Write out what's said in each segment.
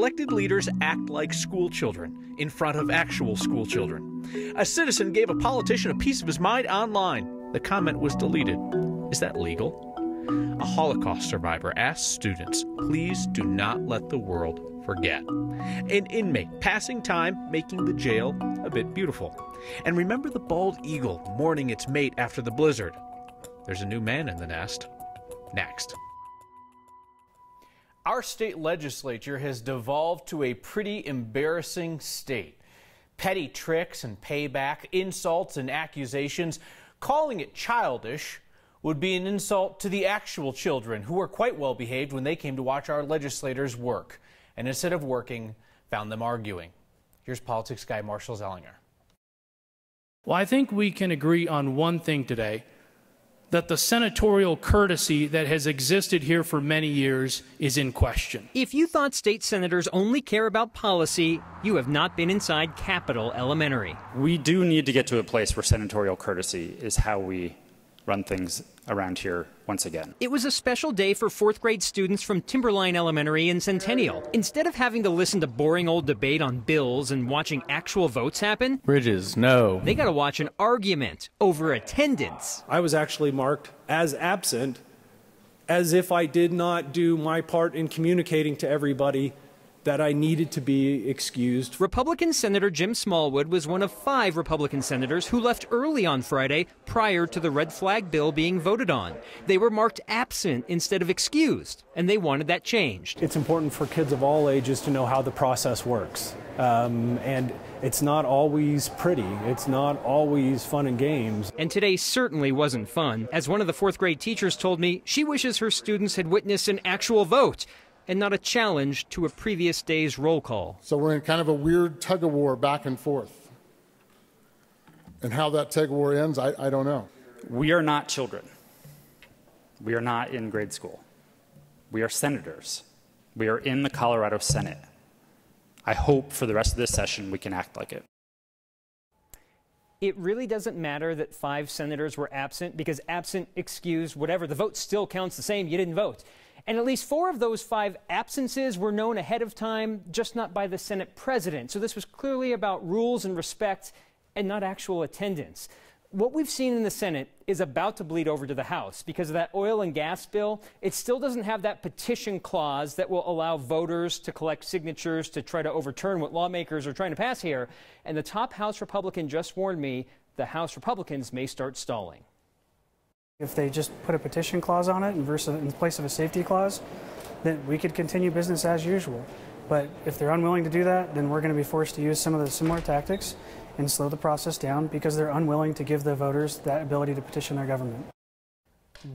elected leaders act like school children in front of actual school children. A citizen gave a politician a piece of his mind online. The comment was deleted. Is that legal? A Holocaust survivor asked students, please do not let the world forget. An inmate passing time, making the jail a bit beautiful. And remember the bald eagle mourning its mate after the blizzard. There's a new man in the nest. Next. Our state legislature has devolved to a pretty embarrassing state. Petty tricks and payback, insults and accusations. Calling it childish would be an insult to the actual children who were quite well behaved when they came to watch our legislators work. And instead of working, found them arguing. Here's politics guy Marshall Zellinger. Well, I think we can agree on one thing today, that the senatorial courtesy that has existed here for many years is in question. If you thought state senators only care about policy, you have not been inside Capitol Elementary. We do need to get to a place where senatorial courtesy is how we run things around here once again. It was a special day for fourth grade students from Timberline Elementary in Centennial. Instead of having to listen to boring old debate on bills and watching actual votes happen, Bridges, no. They got to watch an argument over attendance. I was actually marked as absent, as if I did not do my part in communicating to everybody that I needed to be excused. Republican Senator Jim Smallwood was one of 5 Republican senators who left early on Friday prior to the red flag bill being voted on. They were marked absent instead of excused, and they wanted that changed. It's important for kids of all ages to know how the process works. And it's not always pretty. It's not always fun and games. And today certainly wasn't fun. As one of the fourth grade teachers told me, she wishes her students had witnessed an actual vote and not a challenge to a previous day's roll call. So we're in kind of a weird tug-of-war back and forth. And how that tug-of-war ends, I don't know. We are not children. We are not in grade school. We are senators. We are in the Colorado Senate. I hope for the rest of this session we can act like it. It really doesn't matter that 5 senators were absent, because absent, excused, whatever, the vote still counts the same. You didn't vote. And at least 4 of those 5 absences were known ahead of time, just not by the Senate president. So this was clearly about rules and respect and not actual attendance. What we've seen in the Senate is about to bleed over to the House because of that oil and gas bill. It still doesn't have that petition clause that will allow voters to collect signatures to try to overturn what lawmakers are trying to pass here. And the top House Republican just warned me the House Republicans may start stalling. If they just put a petition clause on it in place of a safety clause, then we could continue business as usual. But if they're unwilling to do that, then we're going to be forced to use some of the similar tactics and slow the process down because they're unwilling to give the voters that ability to petition their government.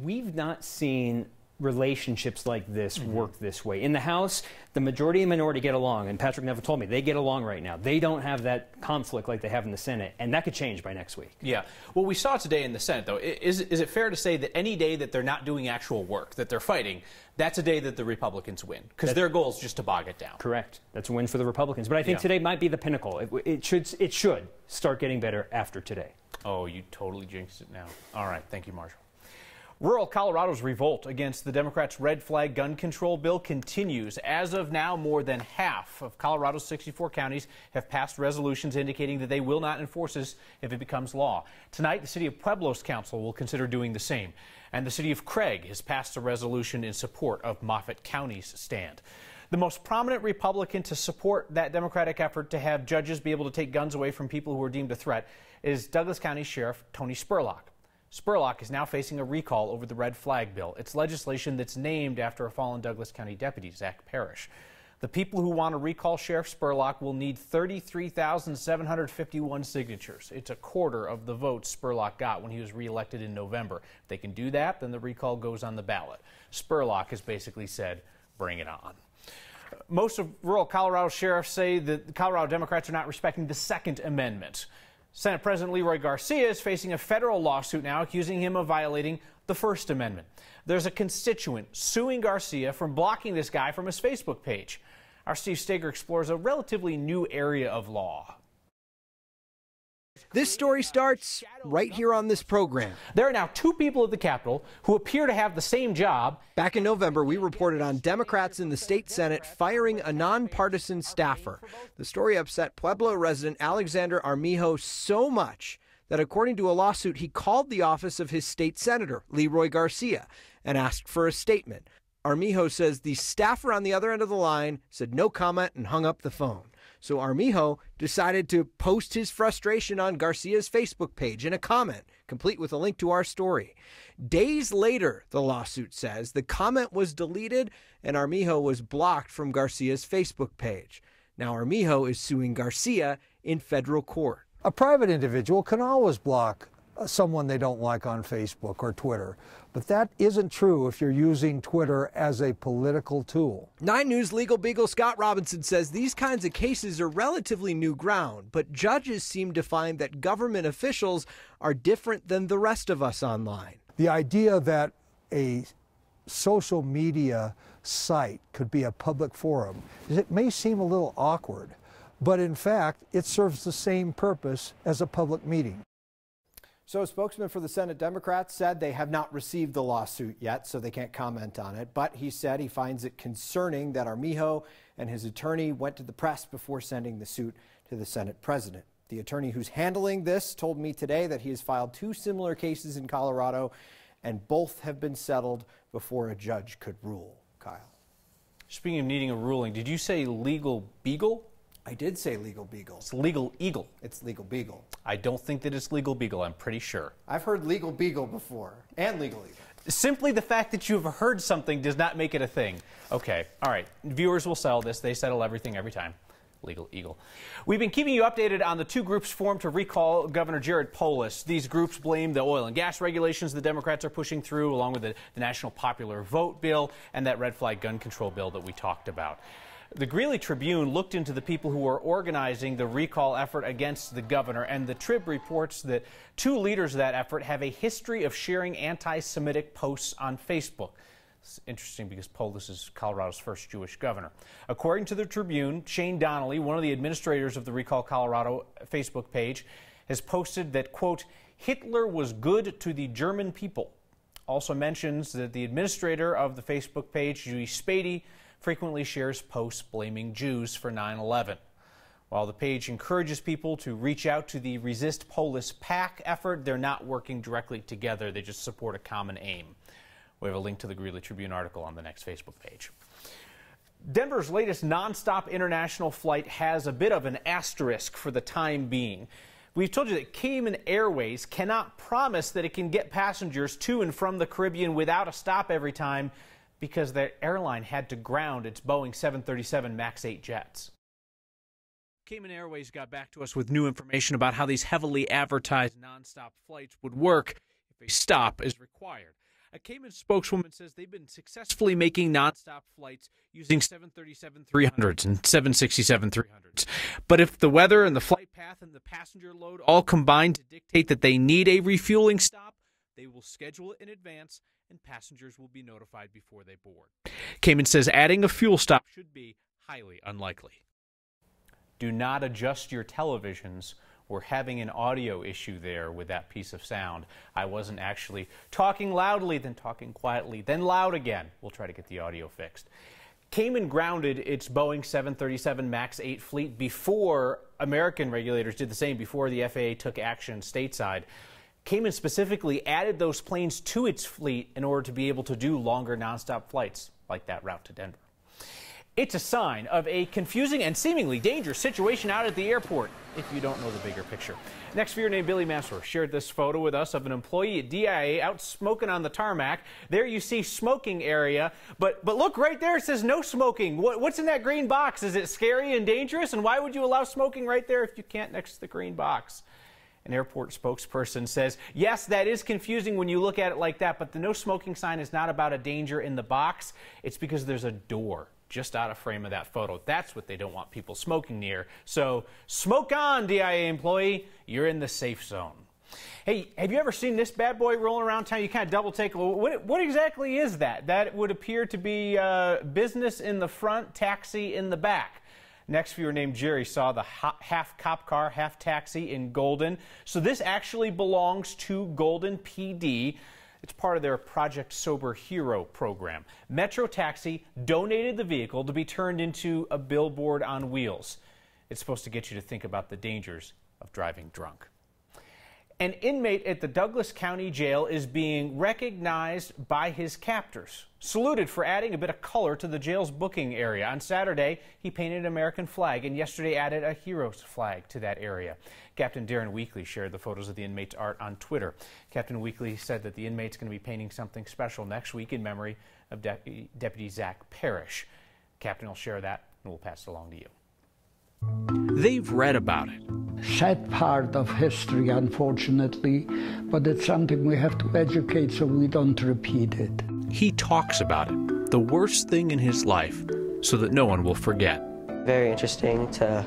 We've not seen relationships like this work this way. In the House, the majority and minority get along, and Patrick Neville told me they get along right now. They don't have that conflict like they have in the Senate, and that could change by next week. Yeah. Well, we saw today in the Senate, though, is it fair to say that any day that they're not doing actual work, that they're fighting, that's a day that the Republicans win? Because their goal is just to bog it down. Correct. That's a win for the Republicans. But I think today might be the pinnacle. It should start getting better after today. Oh, you totally jinxed it now. All right. Thank you, Marshall. Rural Colorado's revolt against the Democrats' red flag gun control bill continues. As of now, more than half of Colorado's 64 counties have passed resolutions indicating that they will not enforce this if it becomes law. Tonight, the City of Pueblo's council will consider doing the same. And the City of Craig has passed a resolution in support of Moffat County's stand. The most prominent Republican to support that Democratic effort to have judges be able to take guns away from people who are deemed a threat is Douglas County Sheriff Tony Spurlock. Spurlock is now facing a recall over the red flag bill. It's legislation that's named after a fallen Douglas County deputy, Zach Parrish. The people who want to recall Sheriff Spurlock will need 33,751 signatures. It's a quarter of the votes Spurlock got when he was reelected in November. If they can do that, then the recall goes on the ballot. Spurlock has basically said, bring it on. Most of rural Colorado sheriffs say that the Colorado Democrats are not respecting the Second Amendment. Senate President Leroy Garcia is facing a federal lawsuit now accusing him of violating the First Amendment. There's a constituent suing Garcia for blocking this guy from his Facebook page. Our Steve Steger explores a relatively new area of law. This story starts right here on this program. There are now 2 people at the Capitol who appear to have the same job. Back in November, we reported on Democrats in the state Senate firing a nonpartisan staffer. The story upset Pueblo resident Alexander Armijo so much that, according to a lawsuit, he called the office of his state senator, Leroy Garcia, and asked for a statement. Armijo says the staffer on the other end of the line said no comment and hung up the phone. So Armijo decided to post his frustration on Garcia's Facebook page in a comment, complete with a link to our story. Days later, the lawsuit says, the comment was deleted and Armijo was blocked from Garcia's Facebook page. Now Armijo is suing Garcia in federal court. A private individual can always block someone they don't like on Facebook or Twitter. But that isn't true if you're using Twitter as a political tool. 9 News Legal Beagle Scott Robinson says these kinds of cases are relatively new ground, but judges seem to find that government officials are different than the rest of us online. The idea that a social media site could be a public forum, it may seem a little awkward, but in fact, it serves the same purpose as a public meeting. So a spokesman for the Senate Democrats said they have not received the lawsuit yet, so they can't comment on it. But he said he finds it concerning that Armijo and his attorney went to the press before sending the suit to the Senate president. The attorney who's handling this told me today that he has filed 2 similar cases in Colorado, and both have been settled before a judge could rule. Kyle. Speaking of needing a ruling, did you say Legal Beagle? I did say Legal Beagle. It's Legal Eagle. It's Legal Beagle. I don't think that it's Legal Beagle. I'm pretty sure. I've heard Legal Beagle before, and Legal Eagle. Simply the fact that you've heard something does not make it a thing. Okay, all right. Viewers will settle this. They settle everything every time. Legal Eagle. We've been keeping you updated on the 2 groups formed to recall Governor Jared Polis. These groups blame the oil and gas regulations the Democrats are pushing through, along with the National Popular Vote bill and that red flag gun control bill that we talked about. The Greeley Tribune looked into the people who are organizing the recall effort against the governor, and the Trib reports that 2 leaders of that effort have a history of sharing anti-Semitic posts on Facebook. It's interesting because Polis is Colorado's first Jewish governor. According to the Tribune, Shane Donnelly, one of the administrators of the Recall Colorado Facebook page, has posted that, quote, Hitler was good to the German people. Also mentions that the administrator of the Facebook page, Judy Spady, frequently shares posts blaming Jews for 9/11. While the page encourages people to reach out to the Resist Polis PAC effort, they're not working directly together. They just support a common aim. We have a link to the Greeley Tribune article on the next Facebook page. Denver's latest nonstop international flight has a bit of an asterisk for the time being. We've told you that Cayman Airways cannot promise that it can get passengers to and from the Caribbean without a stop every time, because the airline had to ground its Boeing 737 MAX 8 jets. Cayman Airways got back to us with new information about how these heavily advertised nonstop flights would work if a stop is required. A Cayman spokeswoman says they've been successfully making nonstop flights using 737-300s and 767-300s. But if the weather and the flight path and the passenger load all combine to dictate that they need a refueling stop, they will schedule it in advance and passengers will be notified before they board. Cayman says adding a fuel stop should be highly unlikely. Do not adjust your televisions. We're having an audio issue there with that piece of sound. I wasn't actually talking loudly, then talking quietly, then loud again. We'll try to get the audio fixed. Cayman grounded its Boeing 737 MAX 8 fleet before American regulators did the same, before the FAA took action stateside. Cayman specifically added those planes to its fleet in order to be able to do longer nonstop flights like that route to Denver. It's a sign of a confusing and seemingly dangerous situation out at the airport, if you don't know the bigger picture. Next viewer named Billy Massor shared this photo with us of an employee at DIA out smoking on the tarmac. There you see smoking area, but look right there, it says no smoking. What's in that green box? Is it scary and dangerous? And why would you allow smoking right there if you can't next to the green box? An airport spokesperson says, yes, that is confusing when you look at it like that, but the no smoking sign is not about a danger in the box. It's because there's a door just out of frame of that photo. That's what they don't want people smoking near. So smoke on, DIA employee. You're in the safe zone. Hey, have you ever seen this bad boy rolling around town? You kind of double take. What exactly is that? That would appear to be business in the front, taxi in the back. Next viewer named Jerry saw the half cop car, half taxi in Golden. So this actually belongs to Golden PD. It's part of their Project Sober Hero program. Metro Taxi donated the vehicle to be turned into a billboard on wheels. It's supposed to get you to think about the dangers of driving drunk. An inmate at the Douglas County Jail is being recognized by his captors, saluted for adding a bit of color to the jail's booking area. On Saturday, he painted an American flag and yesterday added a hero's flag to that area. Captain Darren Weekly shared the photos of the inmate's art on Twitter. Captain Weekly said that the inmate's going to be painting something special next week in memory of Deputy Zach Parrish. Captain will share that and we'll pass it along to you. They've read about it. Sad part of history, unfortunately, but it's something we have to educate so we don't repeat it. He talks about it, the worst thing in his life, so that no one will forget. Very interesting to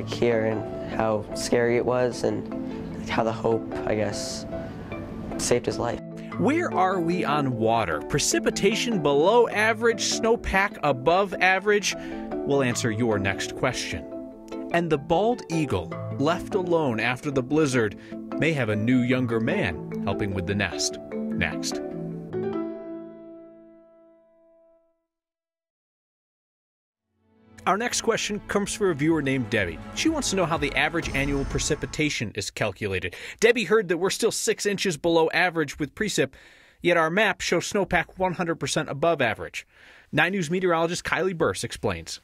hear and how scary it was and how the hope, I guess, saved his life. Where are we on water? Precipitation below average, snowpack above average? We'll answer your next question. And the bald eagle, left alone after the blizzard, may have a new younger man helping with the nest. Next. Our next question comes from a viewer named Debbie. She wants to know how the average annual precipitation is calculated. Debbie heard that we're still 6 inches below average with precip, yet our map shows snowpack 100% above average. 9 News meteorologist Kylie Burse explains.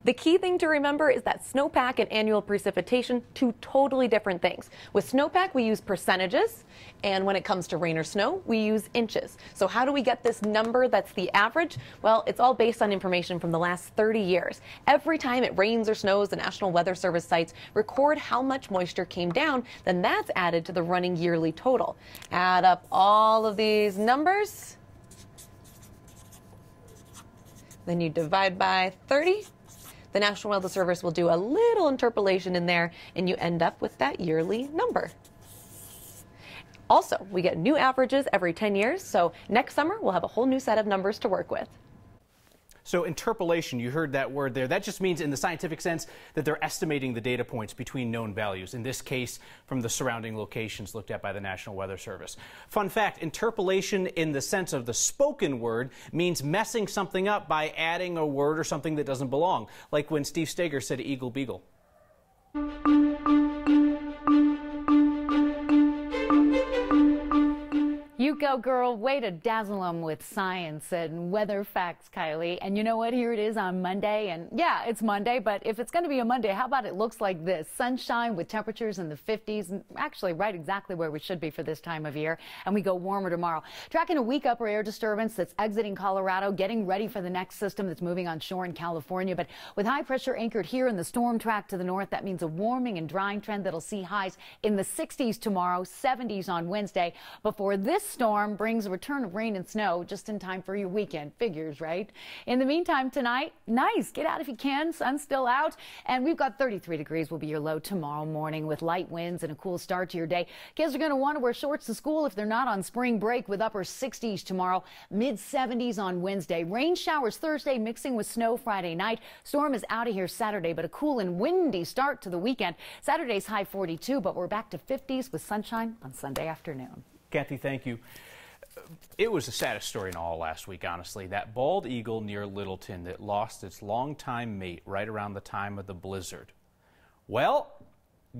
The key thing to remember is that snowpack and annual precipitation, two totally different things. With snowpack, we use percentages, and when it comes to rain or snow, we use inches. So how do we get this number that's the average? Well, it's all based on information from the last 30 years. Every time it rains or snows, the National Weather Service sites record how much moisture came down, then that's added to the running yearly total. Add up all of these numbers, then you divide by 30. The National Weather Service will do a little interpolation in there, and you end up with that yearly number. Also, we get new averages every 10 years, so next summer we'll have a whole new set of numbers to work with. So interpolation, you heard that word there. That just means in the scientific sense that they're estimating the data points between known values, in this case from the surrounding locations looked at by the National Weather Service. Fun fact, interpolation in the sense of the spoken word means messing something up by adding a word or something that doesn't belong, like when Steve Steger said Eagle Beagle. You go, girl. Way to dazzle them with science and weather facts, Kylie. And you know what? Here it is on Monday. And yeah, it's Monday, but if it's going to be a Monday, how about it looks like this? Sunshine with temperatures in the 50s, actually right exactly where we should be for this time of year. And we go warmer tomorrow. Tracking a weak upper air disturbance that's exiting Colorado, getting ready for the next system that's moving on shore in California. But with high pressure anchored here in the storm track to the north, that means a warming and drying trend that'll see highs in the 60s tomorrow, 70s on Wednesday, before this storm brings a return of rain and snow just in time for your weekend. Figures, right? In the meantime, tonight, nice. Get out if you can. Sun's still out. And we've got 33 degrees will be your low tomorrow morning with light winds and a cool start to your day. Kids are going to want to wear shorts to school if they're not on spring break, with upper 60s tomorrow, mid 70s on Wednesday. Rain showers Thursday mixing with snow Friday night. Storm is out of here Saturday, but a cool and windy start to the weekend. Saturday's high 42, but we're back to 50s with sunshine on Sunday afternoon. Kathy, thank you. It was the saddest story in all last week, honestly. That bald eagle near Littleton that lost its longtime mate right around the time of the blizzard. Well,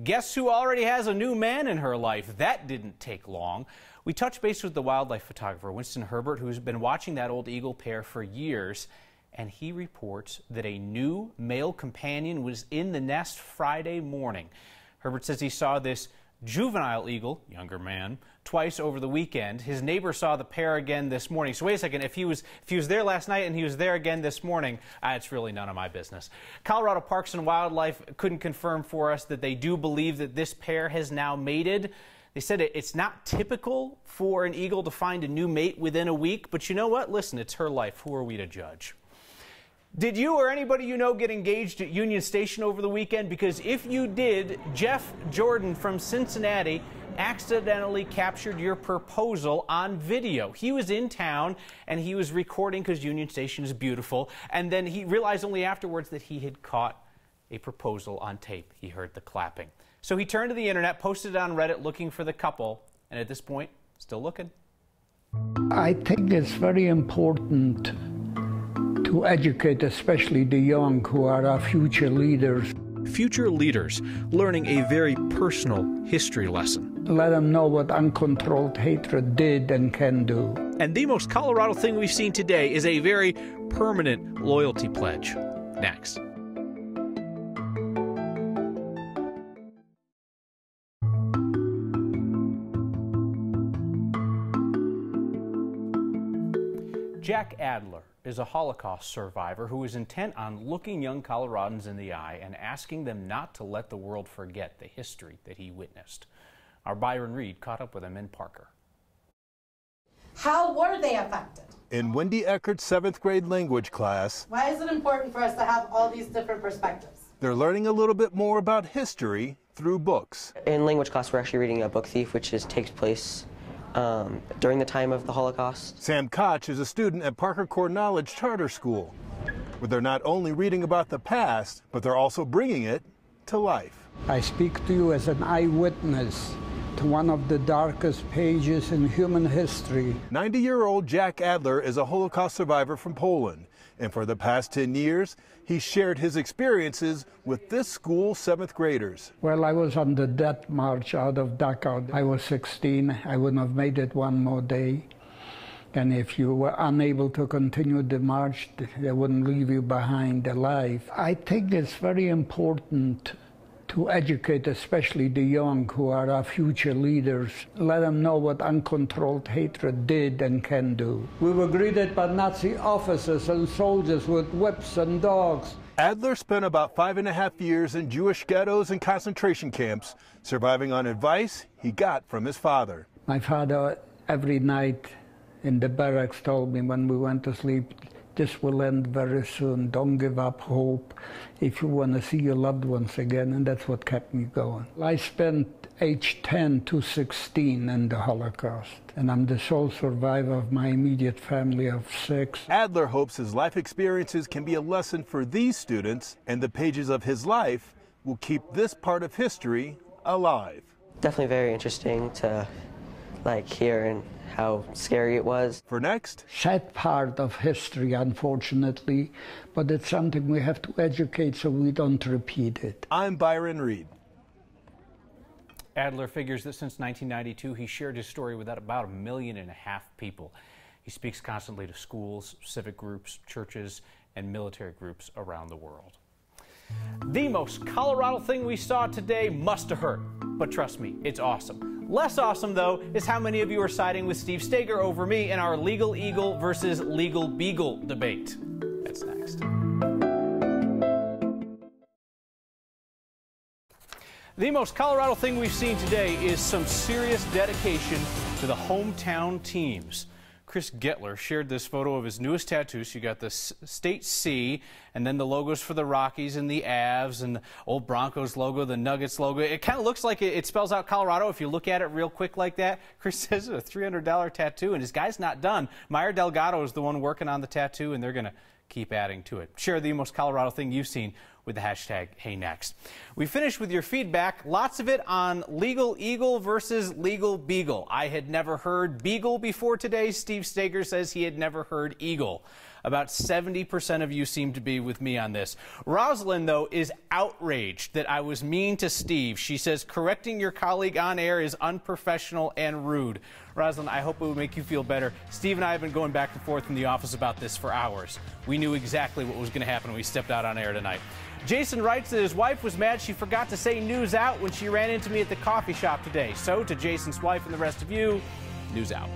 guess who already has a new man in her life? That didn't take long. We touched base with the wildlife photographer, Winston Herbert, who's been watching that old eagle pair for years, and he reports that a new male companion was in the nest Friday morning. Herbert says he saw this juvenile eagle, younger man, twice over the weekend. His neighbor saw the pair again this morning. So wait a second, if he was there last night and he was there again this morning, it's really none of my business. Colorado Parks and Wildlife couldn't confirm for us that they do believe that this pair has now mated. They said it's not typical for an eagle to find a new mate within a week, but you know what? Listen, it's her life. Who are we to judge? Did you or anybody you know get engaged at Union Station over the weekend? Because if you did, Jeff Jordan from Cincinnati accidentally captured your proposal on video. He was in town and he was recording because Union Station is beautiful, and then he realized only afterwards that he had caught a proposal on tape. He heard the clapping. So he turned to the internet, posted it on Reddit looking for the couple, and at this point, still looking. I think it's very important to educate especially the young who are our future leaders. Future leaders learning a very personal history lesson. Let them know what uncontrolled hatred did and can do. And the most Colorado thing we've seen today is a very permanent loyalty pledge. Next. Jack Adler is a Holocaust survivor who is intent on looking young Coloradans in the eye and asking them not to let the world forget the history that he witnessed. Our Byron Reed caught up with him in Parker. How were they affected? In Wendy Eckert's 7th grade language class, Why is it important for us to have all these different perspectives? they're learning a little bit more about history through books. In language class, we're actually reading a book Thief, which takes place during the time of the Holocaust. Sam Koch is a student at Parker Core Knowledge Charter School, where they're not only reading about the past, but they're also bringing it to life. I speak to you as an eyewitness to one of the darkest pages in human history. 90-year-old Jack Adler is a Holocaust survivor from Poland, and for the past 10 years, he shared his experiences with this school's 7th graders. Well, I was on the death march out of Dachau. I was 16. I wouldn't have made it one more day. And if you were unable to continue the march, they wouldn't leave you behind alive. I think it's very important to educate especially the young who are our future leaders. Let them know what uncontrolled hatred did and can do. We were greeted by Nazi officers and soldiers with whips and dogs. Adler spent about 5.5 years in Jewish ghettos and concentration camps, surviving on advice he got from his father. My father, every night in the barracks, told me when we went to sleep, this will end very soon. Don't give up hope if you want to see your loved ones again. And that's what kept me going. I spent age 10 to 16 in the Holocaust, and I'm the sole survivor of my immediate family of 6. Adler hopes his life experiences can be a lesson for these students, and the pages of his life will keep this part of history alive. Definitely very interesting to hear and how scary it was. For next, sad part of history, unfortunately, but it's something we have to educate so we don't repeat it. I'm Byron Reed. Adler figures that since 1992, he shared his story with about 1.5 million people. He speaks constantly to schools, civic groups, churches, and military groups around the world. The most Colorado thing we saw today must have hurt, but trust me, it's awesome. Less awesome, though, is how many of you are siding with Steve Steger over me in our Legal Eagle versus Legal Beagle debate. That's next. The most Colorado thing we've seen today is some serious dedication to the hometown teams. Chris Gettler shared this photo of his newest tattoo. So you got the state C, and then the logos for the Rockies and the Avs and the old Broncos logo, the Nuggets logo. It kind of looks like it spells out Colorado if you look at it real quick like that. Chris says it's a $300 tattoo, and his guy's not done. Meyer Delgado is the one working on the tattoo, and they're going to keep adding to it. Share the most Colorado thing you've seen with the hashtag HeyNext. We finished with your feedback, lots of it on Legal Eagle versus Legal Beagle. I had never heard Beagle before today. Steve Steger says he had never heard Eagle. About 70% of you seem to be with me on this. Rosalind, though, is outraged that I was mean to Steve. She says correcting your colleague on air is unprofessional and rude. Rosalind, I hope it would make you feel better. Steve and I have been going back and forth in the office about this for hours. We knew exactly what was going to happen when we stepped out on air tonight. Jason writes that his wife was mad she forgot to say news out when she ran into me at the coffee shop today. So to Jason's wife and the rest of you, news out.